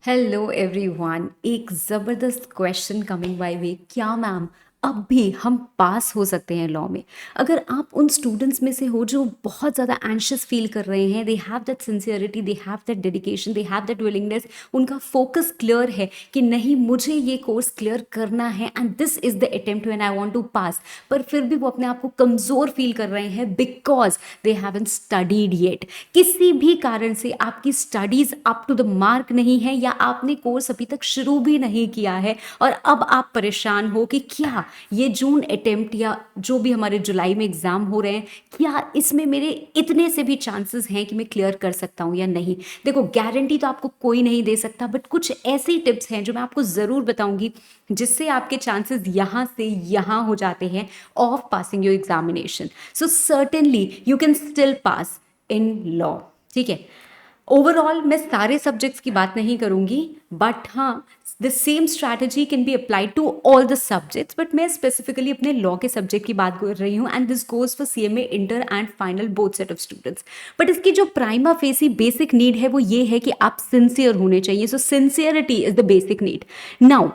Hello everyone. एक ज़बरदस्त question coming by way, क्या मैम अब भी हम पास हो सकते हैं लॉ में? अगर आप उन स्टूडेंट्स में से हो जो बहुत ज़्यादा एंशियस फील कर रहे हैं, they have that sincerity, they have that dedication, they have that willingness, उनका फोकस क्लियर है कि नहीं मुझे ये कोर्स क्लियर करना है and this is the attempt when I want to pass, पर फिर भी वो अपने आप को कमज़ोर फील कर रहे हैं because they haven't studied yet. किसी भी कारण से आपकी studies up to the mark नहीं है या आपने कोर्स अभी तक शुरू भी नहीं किया है और अब आप परेशान हो कि क्या ये जून अटेम्प्ट या जो भी हमारे जुलाई में एग्ज़ाम हो रहे हैं, क्या इसमें मेरे इतने से भी चांसेस हैं कि मैं क्लियर कर सकता हूँ या नहीं। देखो, गारंटी तो आपको कोई नहीं दे सकता, बट कुछ ऐसी टिप्स हैं जो मैं आपको ज़रूर बताऊंगी जिससे आपके चांसेस यहाँ से यहाँ हो जाते हैं of passing your examination. So certainly you can still pass in law. ठीक है, ओवरऑल मैं सारे सब्जेक्ट्स की बात नहीं करूंगी, बट हाँ, the same strategy can be applied to all the subjects, but मैं स्पेसिफिकली अपने लॉ के सब्जेक्ट की बात कर रही हूँ and this goes for CMA inter and final both set of students. But इसकी जो प्राइमा फेसी बेसिक नीड है वो ये है कि आप सिंसियर होने चाहिए। So sincerity is the basic need. Now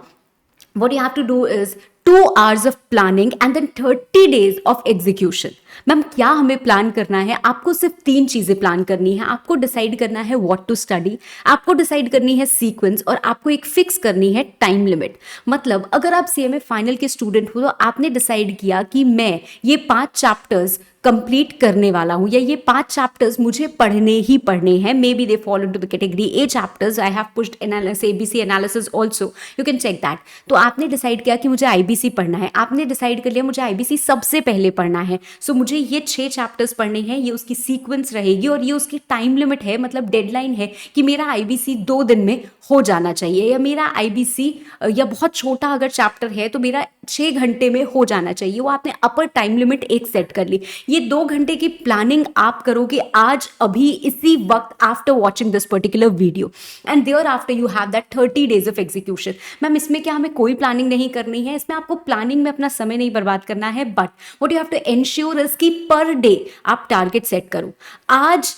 what you have to do is 2 hours of planning and then 30 days of execution। Ma'am क्या हमें प्लान करना है? आपको सिर्फ 3 चीजें प्लान करनी है। आपको डिसाइड करना है व्हाट टू स्टडी, आपको डिसाइड करनी है सीक्वेंस, और आपको एक फिक्स करनी है टाइम लिमिट। मतलब अगर आप सीएमए फाइनल के स्टूडेंट हो तो आपने डिसाइड किया कि मैं ये 5 चैप्टर्स कंप्लीट करने वाला हूं या ये 5 चैप्टर्स मुझे पढ़ने ही पढ़ने हैं। Maybe they follow into the category A chapters. I have pushed analysis, ABC analysis also, you can check that. तो आपने डिसाइड किया कि मुझे आईबीसी पढ़ना है, आपने डिसाइड कर लिया मुझे आईबीसी सबसे पहले पढ़ना है। सो मुझे ये 6 चैप्टर्स पढ़ने हैं, ये उसकी सीक्वेंस रहेगी और ये उसकी टाइम लिमिट है, मतलब डेडलाइन है कि मेरा आईबीसी 2 दिन में हो जाना चाहिए, या मेरा आईबीसी या बहुत छोटा अगर चैप्टर है तो मेरा 6 घंटे में हो जाना चाहिए। वो आपने अपर टाइम लिमिट एक सेट कर ली। ये 2 घंटे की प्लानिंग आप करोगे आज अभी इसी वक्त after watching this particular video, and thereafter you have that 30 days of execution. Ma'am इसमें क्या हमें कोई प्लानिंग नहीं करनी है? इसमें आपको प्लानिंग में अपना समय नहीं बर्बाद करना है, but what you have to ensure is कि पर डे आप टारगेट सेट करो। आज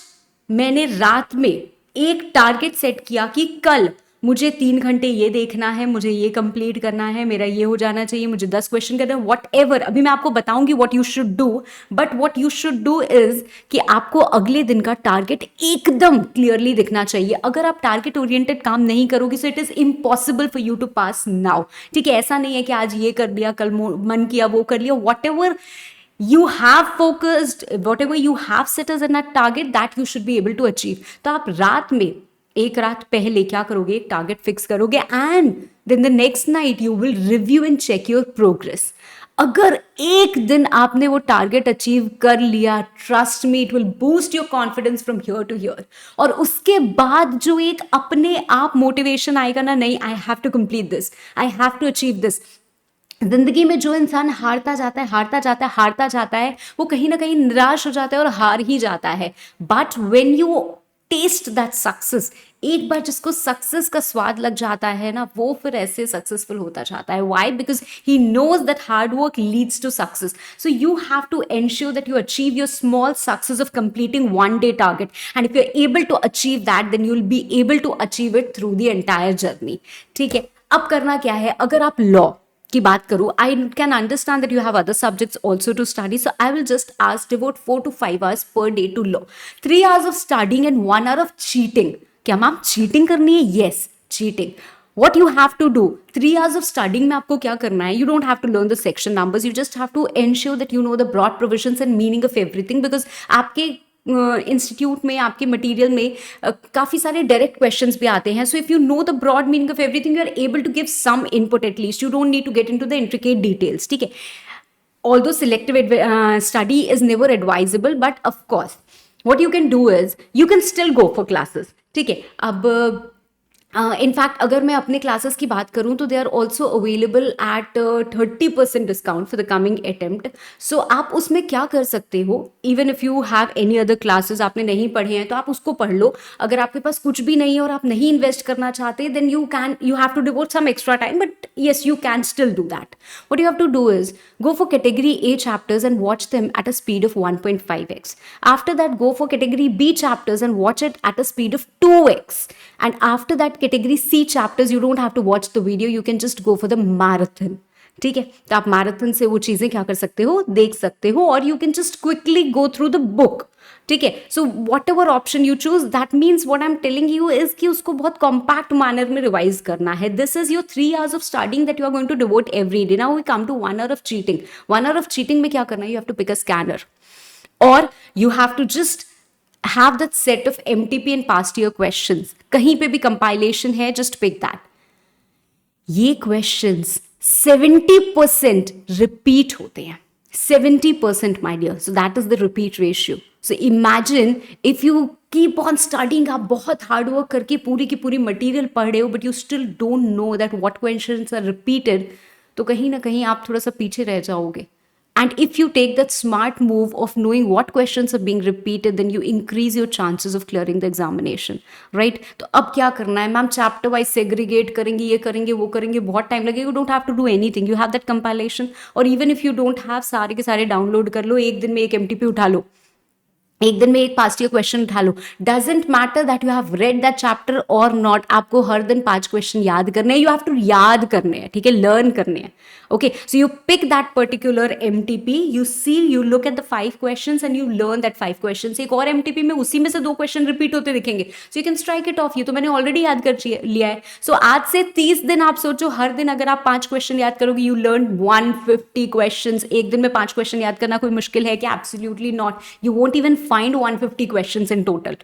मैंने रात में एक टारगेट सेट किया कि कल मुझे 3 घंटे ये देखना है, मुझे ये कंप्लीट करना है, मेरा ये हो जाना चाहिए, मुझे 10 क्वेश्चन करना है, वॉट एवर। अभी मैं आपको बताऊंगी what you should do, but what you should do is कि आपको अगले दिन का टारगेट एकदम क्लियरली दिखना चाहिए। अगर आप टारगेट ओरिएंटेड काम नहीं करोगे so it is impossible for you to pass now. ठीक है, ऐसा नहीं है कि आज ये कर लिया, कल मन किया वो कर लिया। What ever you have focused, whatever you have set as a target, that you should be able to achieve। तो आप रात में एक रात पहले क्या करोगे, एक टारगेट फिक्स करोगे and then the next night you will review and check your progress. अगर एक दिन आपने वो टारगेट अचीव कर लिया, trust me, it will boost your confidence from here to here. और उसके बाद जो एक अपने आप मोटिवेशन आएगा ना, नहीं I have to complete this, I have to achieve this. जिंदगी में जो इंसान हारता जाता है, हारता जाता है, हारता जाता है, वो कहीं ना कहीं निराश हो जाता है और हार ही जाता है। But when you taste that success, एक बार जिसको सक्सेस का स्वाद लग जाता है ना, वो फिर ऐसे सक्सेसफुल होता जाता है। Why? Because he knows that hard work leads to success. So you have to ensure that you achieve your small success of completing 1 day target, and if you are able to achieve that then you will be able to achieve it through the entire journey. ठीक है, अब करना क्या है? अगर आप law की बात करूं, I can understand that you have other subjects also to study, so I will just ask devote 4 to 5 hours per day to law. 3 hours of studying and 1 hour of cheating. क्या ma'am cheating करनी है? Yes, cheating. What you have to do, 3 hours of studying में आपको क्या करना है? You don't have to learn the section numbers, you just have to ensure that you know the broad provisions and meaning of everything, because आपके institute में, आपके material में काफ़ी सारे डायरेक्ट क्वेश्चंस भी आते हैं। So if you know the broad meaning of everything, you are able to give some input at least, you don't need to get into the intricate details. ठीक है, although selective study is never advisable, but of course what you can do is you can still go for classes। ठीक है, अब in fact अगर मैं अपने classes की बात करूं तो they are also available at 30% discount for the coming attempt. So आप उसमें क्या कर सकते हो, even if you have any other classes, आपने नहीं पढ़े हैं तो आप उसको पढ़ लो। अगर आपके पास कुछ भी नहीं है और आप नहीं इन्वेस्ट करना चाहते, then you have to devote some extra time, but yes you can still do that। what you have to do is go for category A chapters and watch them at a speed of 1.5x। after that go for category B chapters and watch it at a speed of 2x। and after that category C chapters you don't have to watch the video, you can just go for the marathon, ठीक है। तो आप marathon से वो चीजें क्या कर सकते हो, देख सकते हो, और you can just quickly go through the book, ठीक है। So whatever option you choose, that means what I am telling you is कि उसको बहुत कॉम्पैक्ट मैनर में रिवाइज करना है। This is your 3 hours of studying that you are going to devote every day. Now we come to 1 hour of cheating. 1 hour of cheating में क्या करना है, you have to pick a scanner, और you have to just have that set of MTP and past year questions. कहीं पे भी compilation है, just pick that. ये questions 70% repeat होते हैं, 70% my dear. So that is the repeat ratio. So imagine if you keep on studying, आप बहुत hard work करके पूरी की पूरी material पढ़ रहे हो, but you still don't know that what questions are repeated, तो कहीं ना कहीं आप थोड़ा सा पीछे रह जाओगे. And if you take that smart move of knowing what questions are being repeated, then you increase your chances of clearing the examination, right? तो अब क्या करना है मैम, चैप्टर वाइज सेग्रीगेट करेंगे, ये करेंगे, वो करेंगे, बहुत टाइम लगेगा. You don't have to do anything. You have that compilation, और even if you don't have, सारे के सारे डाउनलोड कर लो, एक दिन में एक MTP उठा लो, एक दिन में एक पास्ट ईयर क्वेश्चन उठा लो. Doesn't matter that you have read that chapter और नॉट, आपको हर दिन 5 क्वेश्चन याद करने हैं. यू हैव टू याद करने हैं, ठीक है, लर्न करने हैं. Okay, so you pick that particular MTP, you see, you look at the 5 questions and you learn that 5 questions. एक और MTP में उसी में से 2 क्वेश्चन रिपीट होते दिखेंगे, so you can strike it of. ये तो मैंने ऑलरेडी याद कर लिया है. सो आज से 30 दिन आप सोचो, हर दिन अगर आप 5 क्वेश्चन याद करोगे, यू लर्न 150 क्वेश्चंस. एक दिन में 5 क्वेश्चन याद करना कोई मुश्किल है क्या? Absolutely not. You won't even find 150 questions in total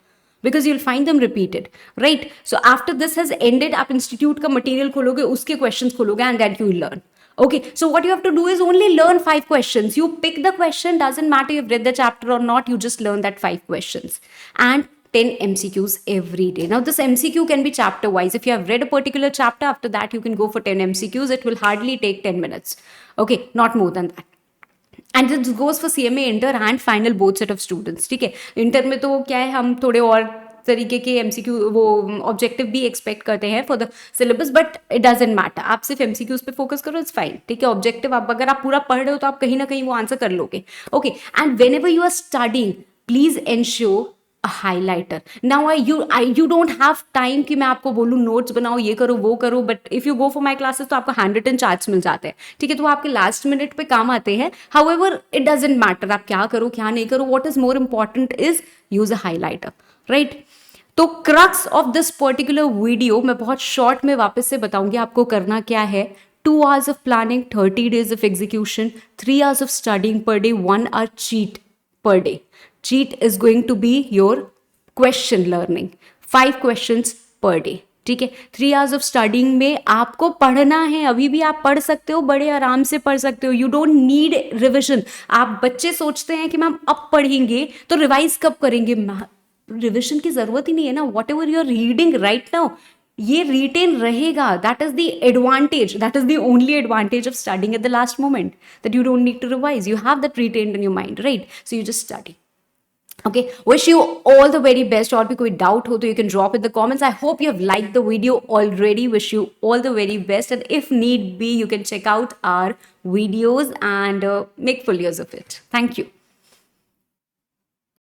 because you'll find them repeated, right? So after this has ended, आप institute का material खोलोगे, उसके questions खोलोगे, and that you will learn. Okay, so what you have to do is only learn 5 questions. You pick the question, doesn't matter you've read the chapter or not, you just learn that 5 questions. And 10 MCQs every day. Now this MCQ can be chapter wise. If you have read a particular chapter, after that you can go for 10 MCQs. It will hardly take 10 minutes. Okay, not more than that. And this goes for CMA inter and final both set of students, ठीक है. Inter में तो क्या है, हम थोड़े और तरीके के MCQ वो ऑब्जेक्टिव भी एक्सपेक्ट करते हैं for the syllabus, but it doesn't matter. आप सिर्फ MCQs पे फोकस करो, इट्स फाइन, ठीक है. ऑब्जेक्टिव आप अगर आप पूरा पढ़ रहे हो तो आप कहीं ना कहीं वो आंसर कर लोगे. Okay, and whenever you are studying, please ensure a highlighter. Now you don't have time कि मैं आपको बोलूँ नोट्स बनाओ, ये करो, वो करो, but if you go for my classes तो आपको हैंड रिटन चार्ट्स मिल जाते हैं, ठीक है. तो आपके लास्ट मिनट पे काम आते हैं. हाउएवर इट डजेंट मैटर आप क्या करो क्या नहीं करो. What is more important is use a highlighter, right. तो crux of this particular video मैं बहुत शॉर्ट में वापस से बताऊंगी आपको करना क्या है. 2 hours of planning, 30 days of execution, 3 hours of studying per day, 1 hour cheat per day. Cheat is going to be your question learning, 5 questions per day, ठीक है. 3 hours of studying में आपको पढ़ना है, अभी भी आप पढ़ सकते हो, बड़े आराम से पढ़ सकते हो. You don't need revision. आप बच्चे सोचते हैं कि मैम अब पढ़ेंगे तो रिवाइज कब करेंगे. रिविजन की जरूरत ही नहीं है ना. Whatever you are reading right now, ये रिटेन रहेगा. That is the advantage, that is the only advantage of studying at the last moment, that you don't need to revise. You have that retained in your mind, right. So you just study. Okay, wish you all the very best. और भी कोई doubt हो तो you can drop in the comments. I hope you have liked the video already. Wish you all the very best, and if need be you can check out our videos and make full use of it. Thank you.